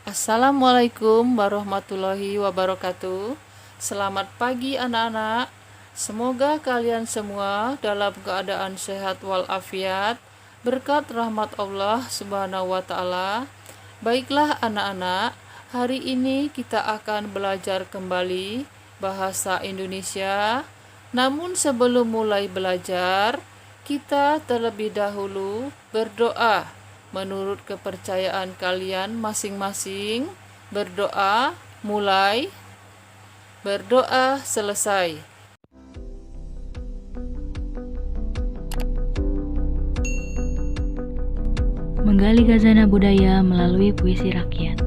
Assalamualaikum warahmatullahi wabarakatuh. Selamat pagi anak-anak. Semoga kalian semua dalam keadaan sehat walafiat berkat rahmat Allah Subhanahu wa taala. Baiklah anak-anak, hari ini kita akan belajar kembali bahasa Indonesia. Namun sebelum mulai belajar, kita terlebih dahulu berdoa menurut kepercayaan kalian masing-masing. Berdoa mulai, berdoa selesai. Menggali khazanah budaya melalui puisi rakyat.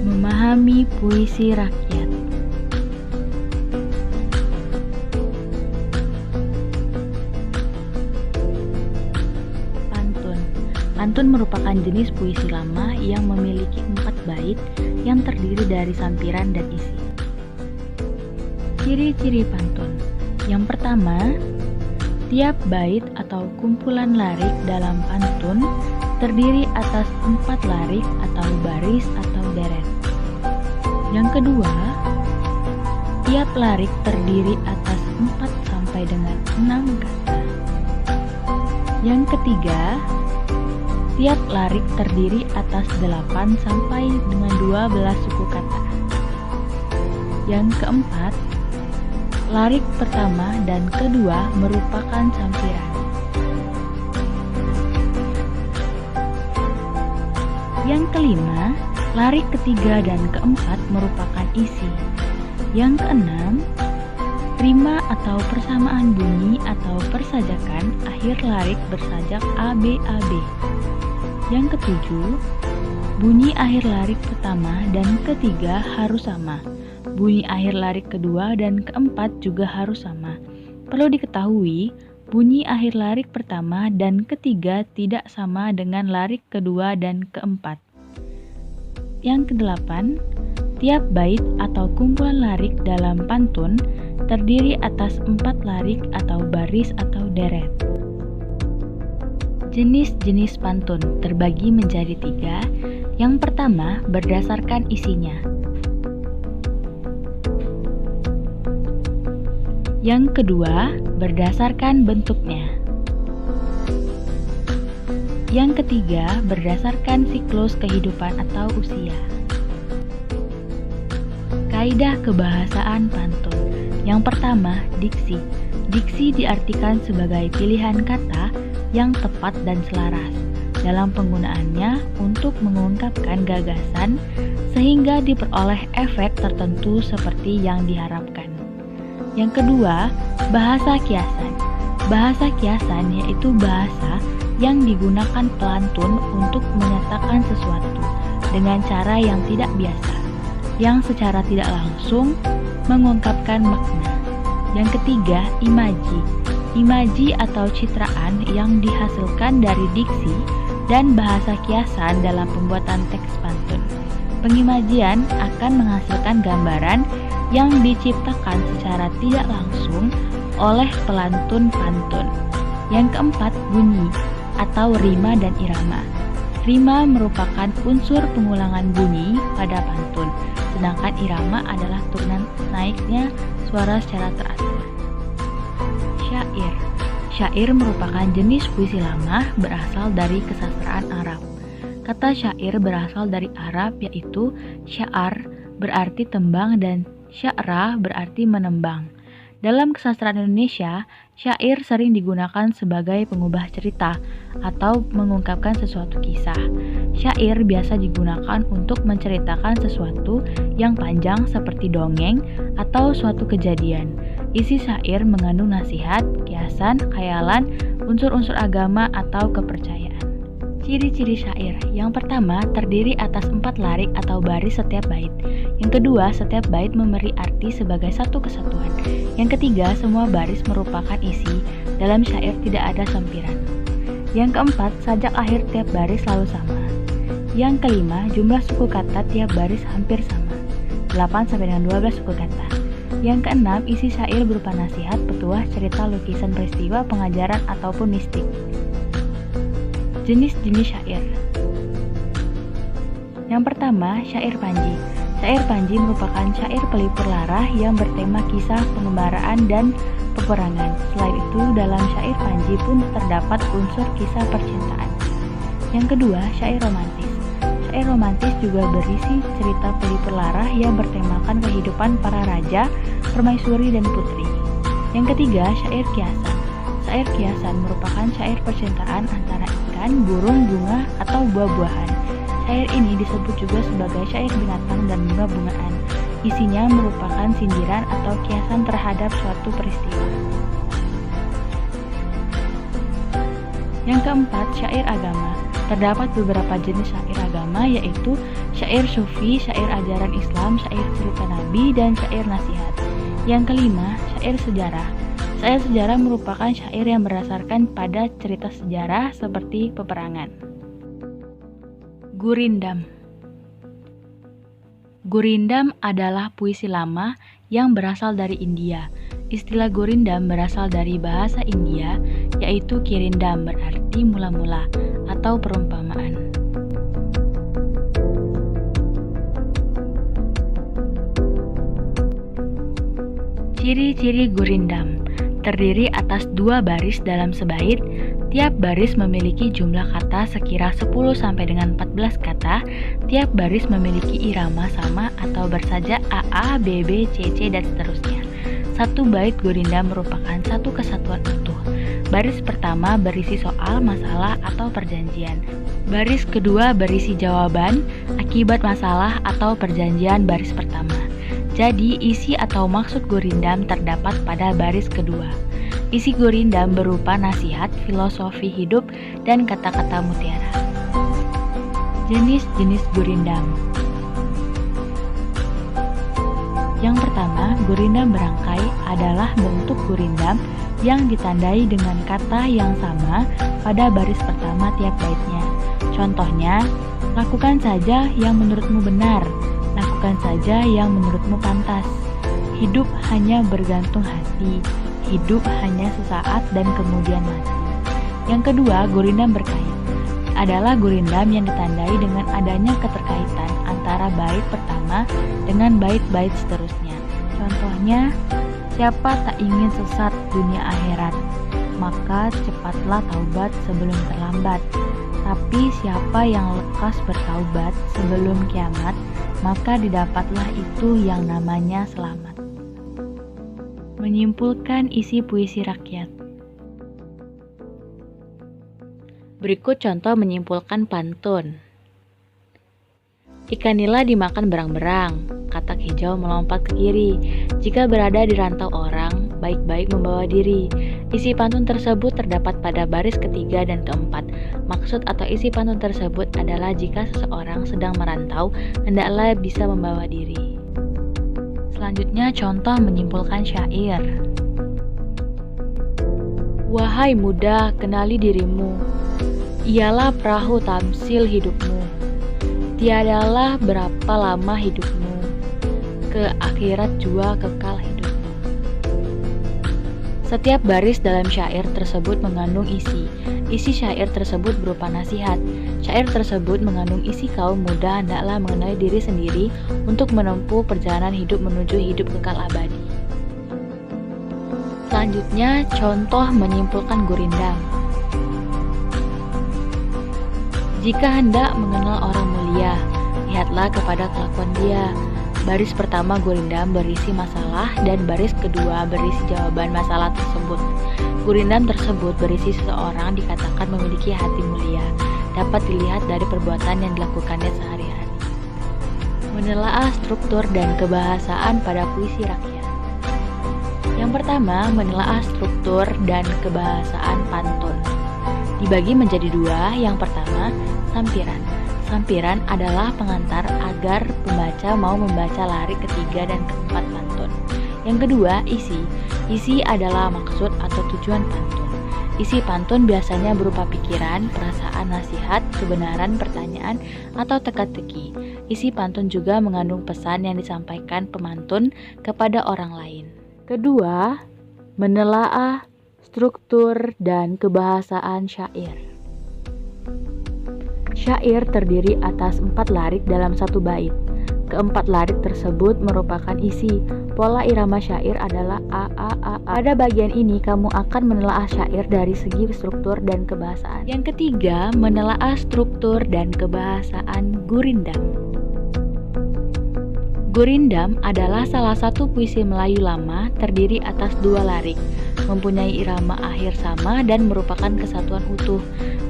Memahami puisi rakyat. Pantun merupakan jenis puisi lama yang memiliki 4 bait yang terdiri dari sampiran dan isi. Ciri-ciri pantun. Yang pertama, tiap bait atau kumpulan larik dalam pantun terdiri atas 4 larik atau baris atau deret. Yang kedua, tiap larik terdiri atas 4 sampai dengan 6 kata. Yang ketiga, tiap larik terdiri atas 8 sampai dengan 12 suku kata. Yang keempat, larik pertama dan kedua merupakan sampiran. Yang kelima, larik ketiga dan keempat merupakan isi. Yang keenam, rima atau persamaan bunyi atau persajakan akhir larik bersajak ABAB. Yang ketujuh, bunyi akhir larik pertama dan ketiga harus sama. Bunyi akhir larik kedua dan keempat juga harus sama. Perlu diketahui, bunyi akhir larik pertama dan ketiga tidak sama dengan larik kedua dan keempat. Yang kedelapan, tiap bait atau kumpulan larik dalam pantun terdiri atas 4 larik atau baris atau deret. Jenis-jenis pantun terbagi menjadi 3. Yang pertama, berdasarkan isinya. Yang kedua, berdasarkan bentuknya. Yang ketiga, berdasarkan siklus kehidupan atau usia. Kaidah kebahasaan pantun. Yang pertama, diksi. Diksi diartikan sebagai pilihan kata yang tepat dan selaras dalam penggunaannya untuk mengungkapkan gagasan sehingga diperoleh efek tertentu seperti yang diharapkan. Yang kedua, bahasa kiasan. Bahasa kiasan yaitu bahasa yang digunakan pelantun untuk menyatakan sesuatu dengan cara yang tidak biasa, yang secara tidak langsung mengungkapkan makna. Yang ketiga, imaji. Imaji atau citraan yang dihasilkan dari diksi dan bahasa kiasan dalam pembuatan teks pantun. Pengimajian akan menghasilkan gambaran yang diciptakan secara tidak langsung oleh pelantun pantun. Yang keempat, bunyi atau rima dan irama. Rima merupakan unsur pengulangan bunyi pada pantun, sedangkan irama adalah turunan naiknya suara secara teratur. Syair. Syair merupakan jenis puisi lama berasal dari kesastraan Arab. Kata syair berasal dari Arab yaitu sya'ar berarti tembang dan sya'ra berarti menembang. Dalam kesastraan Indonesia, syair sering digunakan sebagai pengubah cerita atau mengungkapkan sesuatu kisah. Syair biasa digunakan untuk menceritakan sesuatu yang panjang seperti dongeng atau suatu kejadian. Isi syair mengandung nasihat, kiasan, khayalan, unsur-unsur agama atau kepercayaan. Ciri-ciri syair. Yang pertama, terdiri atas 4 larik atau baris setiap bait. Yang kedua, setiap bait memberi arti sebagai satu kesatuan. Yang ketiga, semua baris merupakan isi. Dalam syair tidak ada sampiran. Yang keempat, sajak akhir tiap baris selalu sama. Yang kelima, jumlah suku kata tiap baris hampir sama. 8 sampai dengan 12 suku kata. Yang keenam, isi syair berupa nasihat, petuah, cerita, lukisan, peristiwa, pengajaran, ataupun mistik. Jenis-jenis syair. Yang pertama, syair panji. Syair panji merupakan syair pelipur lara yang bertema kisah, pengembaraan, dan peperangan. Selain itu, dalam syair panji pun terdapat unsur kisah percintaan. Yang kedua, syair romantis. Syair romantis juga berisi cerita pelipur lara yang bertemakan kehidupan para raja, permaisuri, dan putri. Yang ketiga, syair kiasan. Syair kiasan merupakan syair percintaan antara ikan, burung, bunga, atau buah-buahan. Syair ini disebut juga sebagai syair binatang dan bunga-bungaan. Isinya merupakan sindiran atau kiasan terhadap suatu peristiwa. Yang keempat, syair agama. Terdapat beberapa jenis syair agama, yaitu syair sufi, syair ajaran Islam, syair cerita Nabi, dan syair nasihat. Yang kelima, syair sejarah. Syair sejarah merupakan syair yang berdasarkan pada cerita sejarah seperti peperangan. Gurindam. Gurindam adalah puisi lama yang berasal dari India. Istilah gurindam berasal dari bahasa India, yaitu kirindam, berarti mula-mula atau perumpamaan. Ciri-ciri gurindam. Terdiri atas 2 baris dalam sebait. Tiap baris memiliki jumlah kata sekira 10 sampai dengan 14 kata. Tiap baris memiliki irama sama atau bersajak AA, BB, CC, dan seterusnya. Satu bait gurindam merupakan satu kesatuan utuh. Baris pertama berisi soal, masalah, atau perjanjian. Baris kedua berisi jawaban, akibat masalah, atau perjanjian baris pertama. Jadi, isi atau maksud gurindam terdapat pada baris kedua. Isi gurindam berupa nasihat, filosofi hidup, dan kata-kata mutiara. Jenis-jenis gurindam. Yang pertama, gurindam berangkai adalah bentuk gurindam yang ditandai dengan kata yang sama pada baris pertama tiap baitnya. Contohnya, lakukan saja yang menurutmu benar. Lakukan saja yang menurutmu pantas. Hidup hanya bergantung hati. Hidup hanya sesaat dan kemudian mati. Yang kedua, gurindam berkait. Adalah gurindam yang ditandai dengan adanya keterkaitan antara bait pertama dengan bait-bait seterusnya. Contohnya, siapa tak ingin sesat dunia akhirat, maka cepatlah taubat sebelum terlambat. Tapi siapa yang lekas bertaubat sebelum kiamat, maka didapatlah itu yang namanya selamat. Menyimpulkan isi puisi rakyat. Berikut contoh menyimpulkan pantun. Ikan nila dimakan berang-berang, katak hijau melompat ke kiri. Jika berada di rantau orang, baik-baik membawa diri. Isi pantun tersebut terdapat pada baris ketiga dan keempat. Maksud atau isi pantun tersebut adalah jika seseorang sedang merantau, hendaklah bisa membawa diri. Selanjutnya contoh menyimpulkan syair. Wahai muda, kenali dirimu. Ialah perahu tamsil hidupmu. Tiadalah berapa lama hidupmu. Ke akhirat jua kekal hidupmu. Setiap baris dalam syair tersebut mengandung isi. Isi syair tersebut berupa nasihat. Syair tersebut mengandung isi kaum muda hendaklah mengenali diri sendiri untuk menempuh perjalanan hidup menuju hidup kekal abadi. Selanjutnya, contoh menyimpulkan gurindam. Jika hendak mengenal orang mulia, lihatlah kepada kelakuan dia. Baris pertama gurindam berisi masalah dan baris kedua berisi jawaban masalah tersebut. Gurindam tersebut berisi seseorang dikatakan memiliki hati mulia, dapat dilihat dari perbuatan yang dilakukannya sehari-hari. Menelaah struktur dan kebahasaan pada puisi rakyat. Yang pertama, menelaah struktur dan kebahasaan pantun. dibagi menjadi dua. Yang pertama, sampiran. Sampiran adalah pengantar agar pembaca mau membaca larik ketiga dan keempat pantun. Yang kedua, isi. Isi adalah maksud atau tujuan pantun. Isi pantun biasanya berupa pikiran, perasaan, nasihat, kebenaran, pertanyaan, atau teka-teki. Isi pantun juga mengandung pesan yang disampaikan pemantun kepada orang lain. Kedua, menelaah struktur dan kebahasaan syair. Syair terdiri atas 4 larik dalam satu bait. Keempat larik tersebut merupakan isi. Pola irama syair adalah A, A, A, A. Pada bagian ini kamu akan menelaah syair dari segi struktur dan kebahasaan. Yang ketiga, menelaah struktur dan kebahasaan gurindam. Gurindam adalah salah satu puisi Melayu lama terdiri atas 2 larik, mempunyai irama akhir sama dan merupakan kesatuan utuh.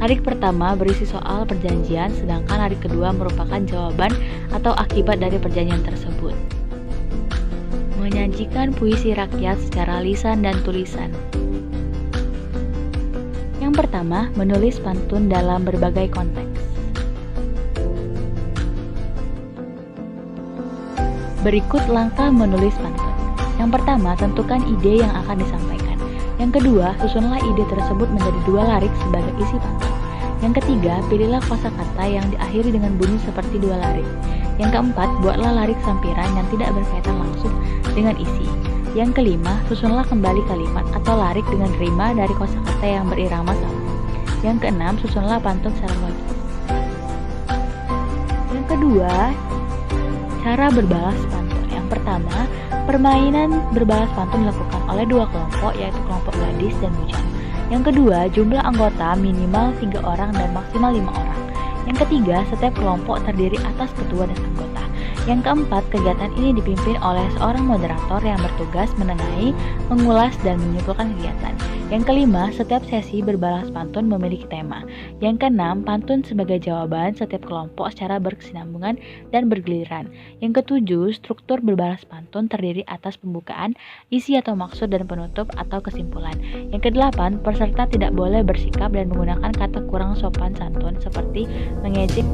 Larik pertama berisi soal perjanjian, sedangkan larik kedua merupakan jawaban atau akibat dari perjanjian tersebut. Menyajikan puisi rakyat secara lisan dan tulisan. Yang pertama, menulis pantun dalam berbagai konteks. Berikut langkah menulis pantun. Yang pertama, tentukan ide yang akan disampaikan. Yang kedua, susunlah ide tersebut menjadi 2 larik sebagai isi pantun. Yang ketiga, pilihlah kosakata yang diakhiri dengan bunyi seperti 2 larik. Yang keempat, buatlah larik sampiran yang tidak berkaitan langsung dengan isi. Yang kelima, susunlah kembali kalimat atau larik dengan rima dari kosakata yang berirama sama. Yang keenam, susunlah pantun secara logis. Yang kedua, cara berbalas pantun. Yang pertama, permainan berbalas pantun dilakukan oleh 2 kelompok, yaitu kelompok gadis dan bujang. Yang kedua, jumlah anggota minimal 3 orang dan maksimal 5 orang. Yang ketiga, setiap kelompok terdiri atas ketua dan anggota. Yang keempat, kegiatan ini dipimpin oleh seorang moderator yang bertugas menengahi, mengulas, dan menyimpulkan kegiatan. Yang kelima, setiap sesi berbalas pantun memiliki tema. Yang keenam, pantun sebagai jawaban setiap kelompok secara berkesinambungan dan bergiliran. Yang ketujuh, struktur berbalas pantun terdiri atas pembukaan, isi atau maksud, dan penutup atau kesimpulan. Yang kedelapan, peserta tidak boleh bersikap dan menggunakan kata kurang sopan santun seperti mengejek.